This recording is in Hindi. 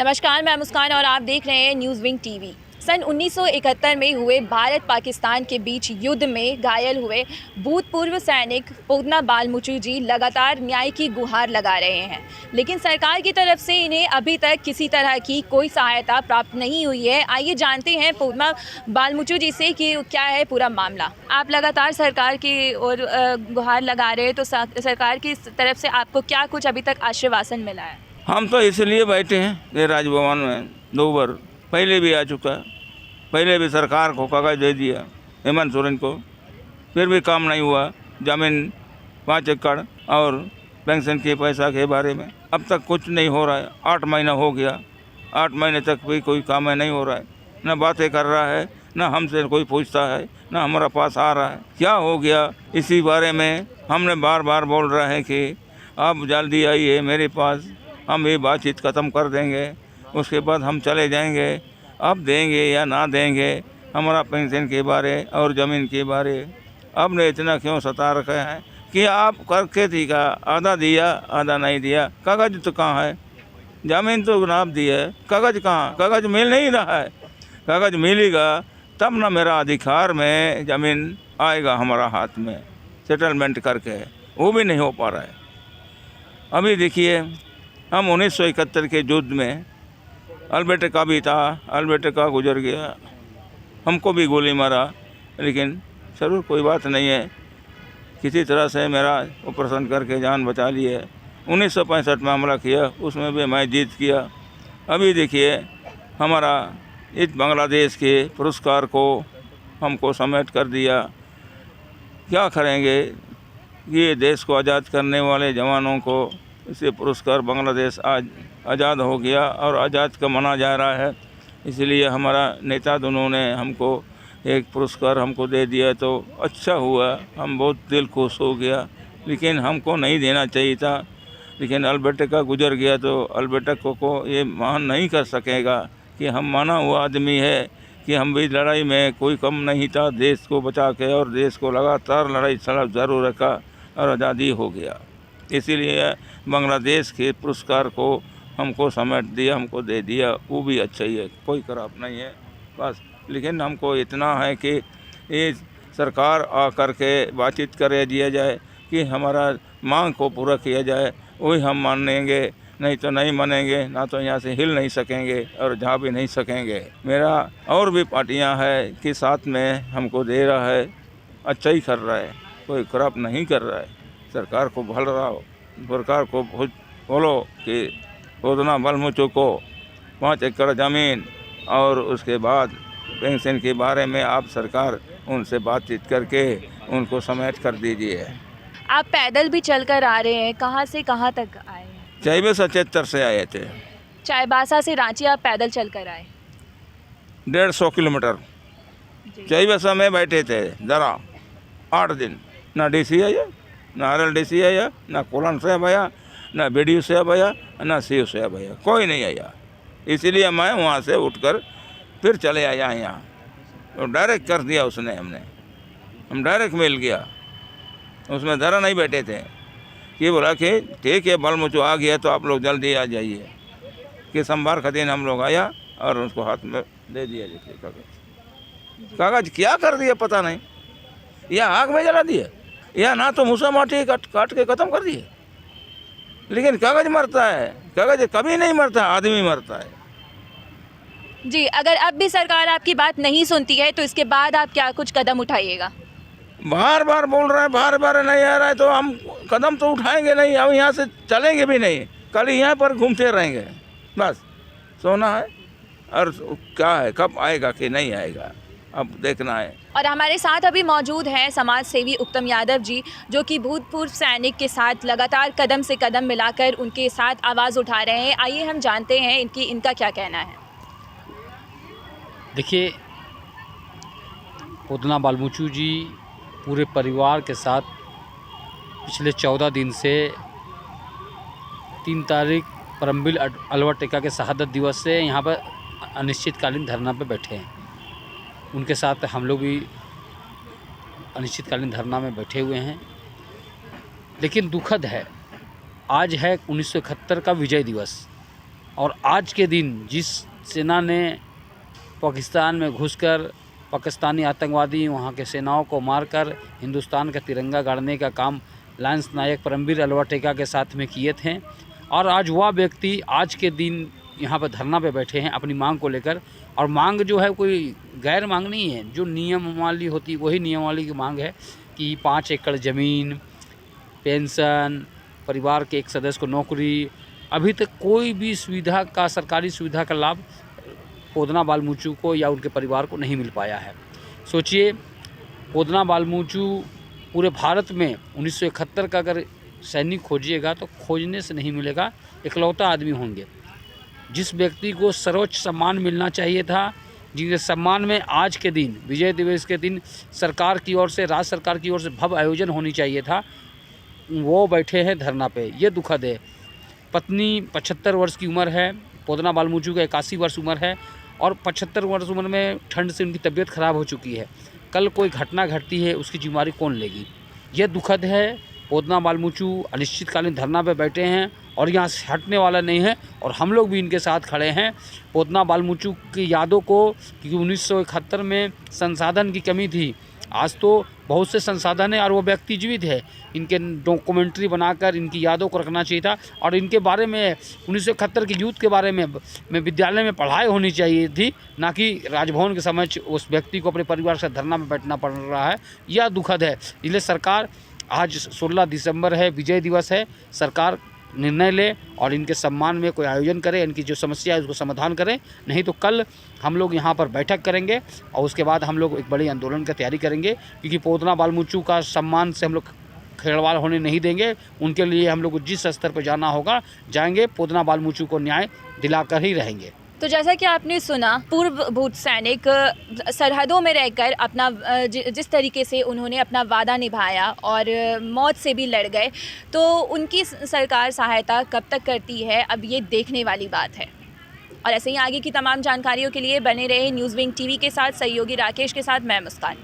नमस्कार, मैं मुस्कान और आप देख रहे हैं न्यूज़ विंग टीवी। सन 1971 में हुए भारत पाकिस्तान के बीच युद्ध में घायल हुए भूतपूर्व सैनिक पोतना बालमुचु जी लगातार न्याय की गुहार लगा रहे हैं, लेकिन सरकार की तरफ से इन्हें अभी तक किसी तरह की कोई सहायता प्राप्त नहीं हुई है। आइए जानते हैं पोतना बालमुचु जी से कि क्या है पूरा मामला। आप लगातार सरकार की ओर गुहार लगा रहे हैं, तो सरकार की तरफ से आपको क्या कुछ अभी तक आश्वासन मिला है? हम तो इसलिए बैठे हैं कि राजभवन में 2 बार पहले भी आ चुका है। पहले भी सरकार को कागज दे दिया हेमंत सोरेन को, फिर भी काम नहीं हुआ। ज़मीन 5 एकड़ और पेंशन के पैसा के बारे में अब तक कुछ नहीं हो रहा है। 8 महीना हो गया, 8 महीने तक भी कोई काम नहीं हो रहा है। न बातें कर रहा है, न हमसे कोई पूछता है, न हमारा पास आ रहा है। क्या हो गया इसी बारे में हमने बार बार बोल रहे हैं कि आप जल्दी आइए मेरे पास, हम ये बातचीत ख़त्म कर देंगे, उसके बाद हम चले जाएंगे। अब देंगे या ना देंगे, हमारा पेंशन के बारे और ज़मीन के बारे आपने इतना क्यों सता रखे हैं कि आप करके थी का आधा दिया आधा नहीं दिया। कागज़ तो कहाँ है? ज़मीन तो नाप दी है, कागज़ कहाँ? कागज़ मिल नहीं रहा है। कागज़ मिलेगा तब ना मेरा अधिकार में ज़मीन आएगा हमारा हाथ में सेटलमेंट करके, वो भी नहीं हो पा रहा है। अभी देखिए, हम 1971 के युद्ध में अल्बर्ट का भी था, अल्बर्ट का गुजर गया, हमको भी गोली मारा, लेकिन जरूर कोई बात नहीं है, किसी तरह से मेरा ऑपरेशन करके जान बचा ली है। 1965 में हमला किया, उसमें भी मैं जीत किया। अभी देखिए, हमारा इस बांग्लादेश के पुरस्कार को हमको समेट कर दिया। क्या करेंगे? ये देश को आज़ाद करने वाले जवानों को इसे पुरस्कार, बांग्लादेश आज आज़ाद हो गया और आज़ाद का मना जा रहा है, इसलिए हमारा नेता दोनों ने हमको एक पुरस्कार हमको दे दिया, तो अच्छा हुआ, हम बहुत दिल खुश हो गया। लेकिन हमको नहीं देना चाहिए था, लेकिन अल्बर्ट का गुजर गया तो अल्बर्ट को ये मान नहीं कर सकेगा कि हम माना हुआ आदमी है कि हम भी लड़ाई में कोई कम नहीं था, देश को बचा के और देश को लगातार लड़ाई जरूर रखा और आज़ादी हो गया। इसीलिए बांग्लादेश के पुरस्कार को हमको समेट दिया, हमको दे दिया, वो भी अच्छा ही है, कोई खराब नहीं है बस। लेकिन हमको इतना है कि ये सरकार आ कर के बातचीत कर दिया जाए कि हमारा मांग को पूरा किया जाए, वही हम मानेंगे, नहीं तो नहीं मानेंगे, ना तो यहाँ से हिल नहीं सकेंगे और जा भी नहीं सकेंगे। मेरा और भी पार्टियाँ हैं कि साथ में हमको दे रहा है, अच्छा ही कर रहा है, कोई खराब नहीं कर रहा है। सरकार को भल रहा हो, सरकार को बोलो कि पोतना बालमुचु को 5 एकड़ ज़मीन और उसके बाद पेंशन के बारे में आप सरकार उनसे बातचीत करके उनको समेट कर दीजिए। आप पैदल भी चलकर आ रहे हैं, कहाँ से कहाँ तक आए हैं? चाईबासा 73 से आए थे। चाईबासा से रांची आप पैदल चलकर आए? 150 किलोमीटर चाईबासा में बैठे थे ज़रा 8 दिन। ना DC आया, ना RLDC आया, ना कोलन साहब आया, ना BDO साहब आया, ना CO साहब आया, कोई नहीं आया। इसीलिए मैं वहाँ से उठकर फिर चले आया यहाँ, तो डायरेक्ट कर दिया उसने, हम डायरेक्ट मिल गया, उसमें ज़रा नहीं बैठे थे। ये बोला कि ठीक है बालमुचु आ गया तो आप लोग जल्दी आ जाइए, कि सोमवार का दिन हम लोग आया और उसको हाथ में दे दिया। देखिए कागज़ क्या कर दिया पता नहीं, या आग में जला दिया, या ना तो मूसा माटी काट के ख़त्म कर दिए। लेकिन कागज़ मरता है, कागज़ कभी नहीं मरता, आदमी मरता है। जी, अगर अब भी सरकार आपकी बात नहीं सुनती है तो इसके बाद आप क्या कुछ कदम उठाइएगा? बार बार बोल रहे हैं, बार बार नहीं आ रहा है, तो हम कदम तो उठाएंगे नहीं, अब यहाँ से चलेंगे भी नहीं, कल यहाँ पर घूमते रहेंगे, बस सोना है। और क्या है, कब आएगा कि नहीं आएगा, अब देखना है। और हमारे साथ अभी मौजूद हैं समाज सेवी उत्तम यादव जी, जो कि भूतपूर्व सैनिक के साथ लगातार कदम से कदम मिलाकर उनके साथ आवाज़ उठा रहे हैं। आइए हम जानते हैं इनका क्या कहना है। देखिए, पोतना बालमुचु जी पूरे परिवार के साथ पिछले 14 दिन से 3 तारीख परमबीर अल्बर्ट एक्का के शहादत दिवस से यहाँ पर अनिश्चितकालीन धरना पे बैठे हैं। उनके साथ हम लोग भी अनिश्चितकालीन धरना में बैठे हुए हैं। लेकिन दुखद है, आज है 1971 का विजय दिवस और आज के दिन जिस सेना ने पाकिस्तान में घुसकर पाकिस्तानी आतंकवादी वहाँ के सेनाओं को मारकर हिंदुस्तान का तिरंगा गाड़ने का काम लांस नायक परमवीर अल्वा टेका के साथ में किए थे, और आज वह व्यक्ति आज के दिन यहाँ पर धरना पे बैठे हैं अपनी मांग को लेकर। और मांग जो है कोई गैर मांग नहीं है, जो नियम वाली होती वही नियम वाली की मांग है कि 5 एकड़ ज़मीन, पेंशन, परिवार के एक सदस्य को नौकरी। अभी तक कोई भी सुविधा का, सरकारी सुविधा का लाभ पोदना बालमूचू को या उनके परिवार को नहीं मिल पाया है। सोचिए, पोदना बालमूचू पूरे भारत में 1971 का अगर सैनिक खोजिएगा तो खोजने से नहीं मिलेगा, इकलौता आदमी होंगे जिस व्यक्ति को सर्वोच्च सम्मान मिलना चाहिए था, जिनके सम्मान में आज के दिन, विजय दिवस के दिन सरकार की ओर से, राज्य सरकार की ओर से भव्य आयोजन होनी चाहिए था, वो बैठे हैं धरना पे। ये दुखद है। पत्नी 75 वर्ष की उम्र है, पोदना बालमूचू का 81 वर्ष उम्र है, और 75 वर्ष उम्र में ठंड से उनकी तबीयत ख़राब हो चुकी है। कल कोई घटना घटती है, उसकी जिम्मेदारी कौन लेगी? यह दुखद है। पोदना बालमूचू अनिश्चितकालीन धरना पे बैठे हैं और यहाँ से हटने वाला नहीं है, और हम लोग भी इनके साथ खड़े हैं। पोदना बालमूचू की यादों को, क्योंकि 1971 में संसाधन की कमी थी, आज तो बहुत से संसाधन है और वो व्यक्ति जीवित है। इनके डॉक्यूमेंट्री बनाकर इनकी यादों को रखना चाहिए था, और इनके बारे में 1971 के युद्ध के बारे में विद्यालय में पढ़ाई होनी चाहिए थी, ना कि राजभवन के समक्ष उस व्यक्ति को अपने परिवार से धरना में बैठना पड़ रहा है। यह दुखद है। इसलिए सरकार, आज 16 दिसंबर है, विजय दिवस है, सरकार निर्णय ले और इनके सम्मान में कोई आयोजन करे, इनकी जो समस्या है उसको समाधान करें। नहीं तो कल हम लोग यहाँ पर बैठक करेंगे और उसके बाद हम लोग एक बड़े आंदोलन की तैयारी करेंगे, क्योंकि पोदना बालमूचू का सम्मान से हम लोग खेलवाड़ होने नहीं देंगे। उनके लिए हम लोग जिस स्तर पर जाना होगा जाएंगे, पोदना बालमूचू को न्याय दिलाकर ही रहेंगे। तो जैसा कि आपने सुना, पूर्व भूत सैनिक सरहदों में रहकर अपना जिस तरीके से उन्होंने अपना वादा निभाया और मौत से भी लड़ गए, तो उनकी सरकार सहायता कब तक करती है, अब ये देखने वाली बात है। और ऐसे ही आगे की तमाम जानकारियों के लिए बने रहे न्यूज़ विंग टीवी के साथ। सहयोगी राकेश के साथ मैं मुस्कान।